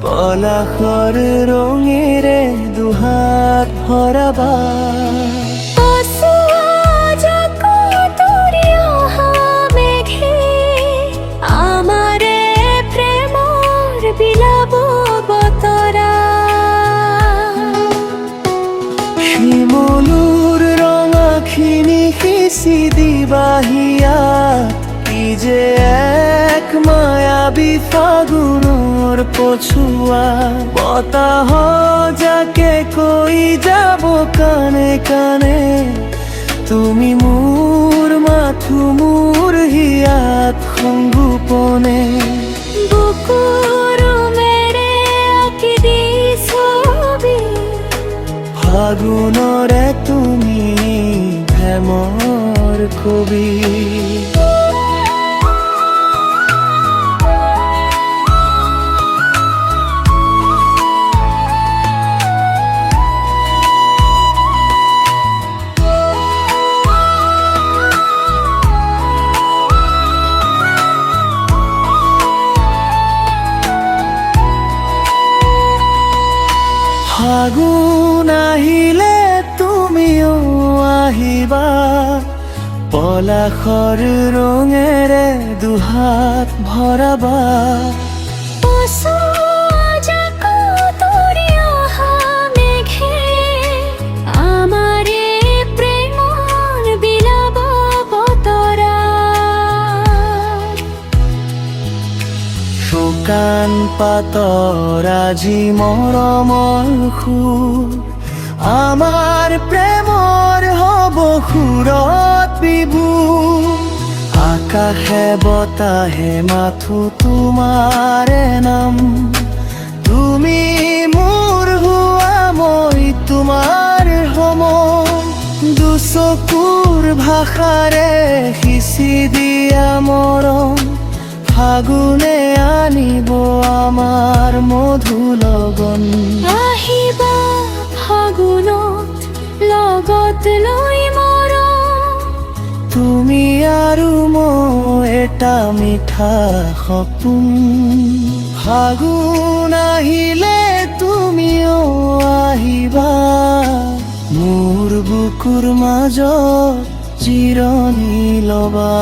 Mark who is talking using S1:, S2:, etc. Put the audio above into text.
S1: পলাশৰ ৰঙেৰে দুহাত ভৰাবা। শিমলুৰ ৰঙাখিনি সিঁচি দিবাহিয়াত, কি যে এক মায়াবী ফাগুনৰ পছুৱা। বতাহ যাকে কৈ যাব কাণে কাণে, তুমি মোৰ মাথো মোৰ হিয়াত সংগোপনে। ফাগুনৰে তুমি প্ৰেমৰ কবি। ফাগুন আহিলে তুমিও আহিবা, পলাশৰ ৰঙেৰে দুহাত ভৰাবা। শুকান পাতৰ আজি মৰমৰ সুৰ, আমাৰ প্ৰেমৰ হ'ব সুৰত বিভোৰ। আকাশে বতাহে মাথো তোমাৰে নাম, তুমি মোৰ হোৱা মই তোমাৰ হম। দুচকুৰ ভাষাৰে সিঁচি দিয়া মৰম, ফাগুনে আনিব আমাৰ মধু লগন।
S2: আহিবা ফাগুনত লগত লৈ মৰম,
S1: তুমি আৰু মই এটা মিঠা সপোন। ফাগুন আহিলে তুমিও আহিবা, মোৰ বুকুৰ মাজত জিৰণি ল'বা।